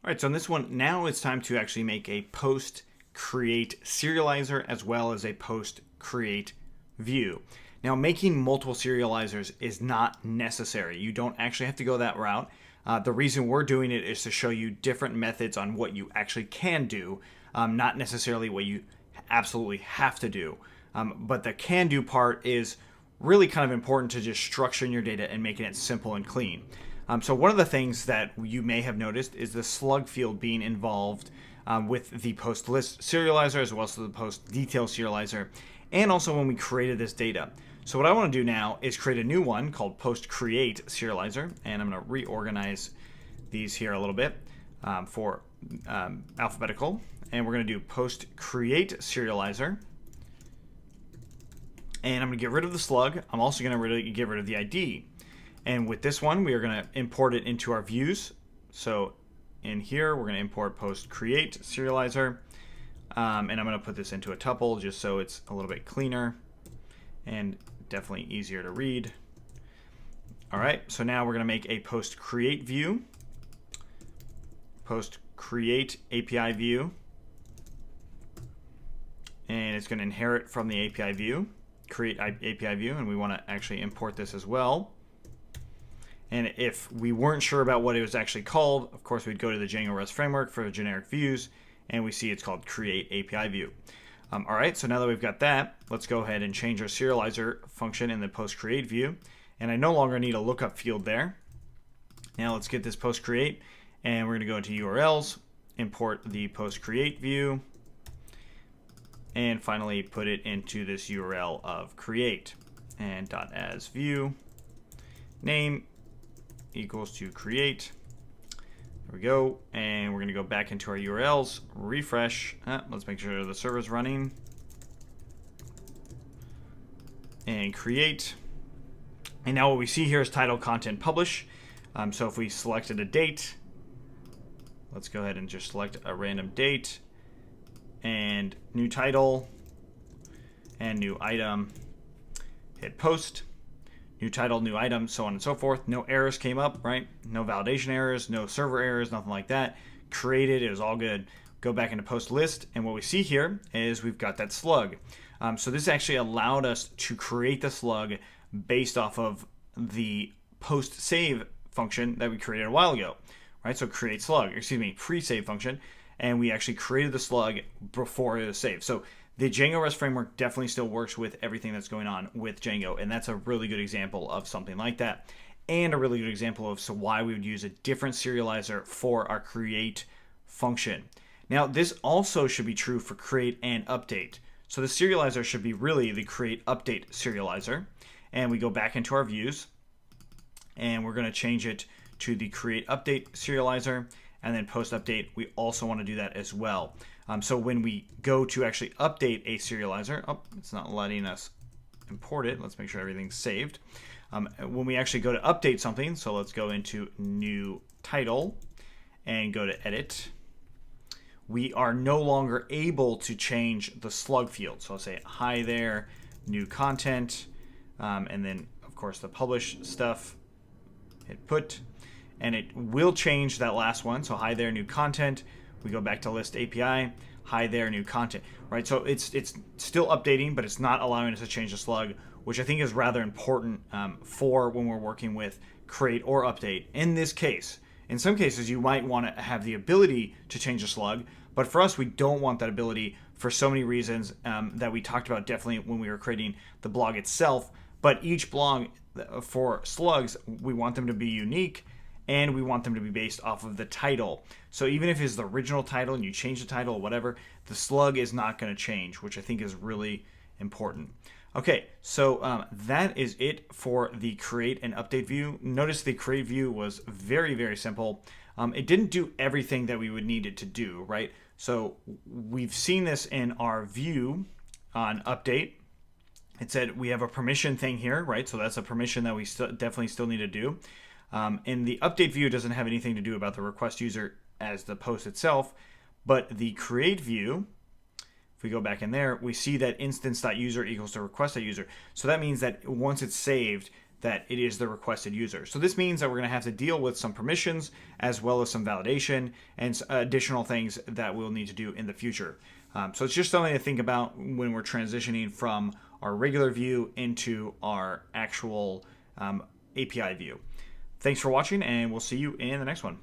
All right, so in this one, now it's time to actually make a post create serializer as well as a post create view. Now, making multiple serializers is not necessary. You don't actually have to go that route. The reason we're doing it is to show you different methods on what you actually can do, not necessarily what you absolutely have to do. But the can do part is really kind of important to just structuring your data and making it simple and clean. So one of the things that you may have noticed is the slug field being involved with the post list serializer as well as the post detail serializer, and also when we created this data. So what I want to do now is create a new one called post create serializer, and I'm going to reorganize these here a little bit for alphabetical, and we're going to do post create serializer. And I'm going to get rid of the slug. I'm also going to get rid of the ID. And with this one, we are going to import it into our views. So in here, we're going to import post create serializer. And I'm going to put this into a tuple just so it's a little bit cleaner and definitely easier to read. All right, so now we're going to make a post create view, post create API view, and it's going to inherit from the API view, create API view, and we want to actually import this as well. And if we weren't sure about what it was actually called, of course, we'd go to the Django REST framework for generic views, and we see it's called create API view. All right, so now that we've got that, let's go ahead and change our serializer function in the post create view. And I no longer need a lookup field there. Now let's get this post create, and we're going to go into URLs, import the post create view, and finally put it into this URL of create, and .as view name equals to create. There we go. And we're going to go back into our URLs, refresh. Let's make sure the server's running. And create. And now what we see here is title, content, publish. So if we selected a date, let's go ahead and just select a random date. And new title. And new item. Hit post. New title, new item, so on and so forth. No errors came up, right? No validation errors, no server errors, nothing like that. Created, it was all good. Go back into post list, and what we see here is we've got that slug. So this actually allowed us to create the slug based off of the post save function that we created a while ago, right? So create slug, pre-save function, and we actually created the slug before it was saved. So the Django REST framework definitely still works with everything that's going on with Django, and that's a really good example of something like that, and a really good example of why we would use a different serializer for our create function. Now, this also should be true for create and update. So the serializer should be really the create update serializer, and we go back into our views, and we're going to change it to the create update serializer, and then post update, we also want to do that as well. So when we go to actually update a serializer, it's not letting us import it. Let's make sure everything's saved. When we actually go to update something, so let's go into new title and go to edit, we are no longer able to change the slug field. So I'll say hi there, new content, and then of course the publish stuff, hit put, and it will change that last one. So hi there, new content. We go back to list API, hi there, new content, right? So it's still updating, but it's not allowing us to change the slug, which I think is rather important for when we're working with create or update. In this case, in some cases, you might want to have the ability to change the slug, but for us, we don't want that ability for so many reasons that we talked about definitely when we were creating the blog itself. But each blog for slugs, we want them to be unique, and we want them to be based off of the title. So even if it's the original title and you change the title or whatever, the slug is not going to change, which I think is really important. Okay, so that is it for the create and update view. Notice the create view was very, very simple. It didn't do everything that we would need it to do, right? So we've seen this in our view on update. It said we have a permission thing here, right? So that's a permission that we definitely still need to do. And the update view doesn't have anything to do about the request user as the post itself, but the create view, if we go back in there, we see that instance.user equals to request.user. So that means that once it's saved, that it is the requested user. So this means that we're going to have to deal with some permissions as well as some validation and additional things that we'll need to do in the future. So it's just something to think about when we're transitioning from our regular view into our actual API view. Thanks for watching, and we'll see you in the next one.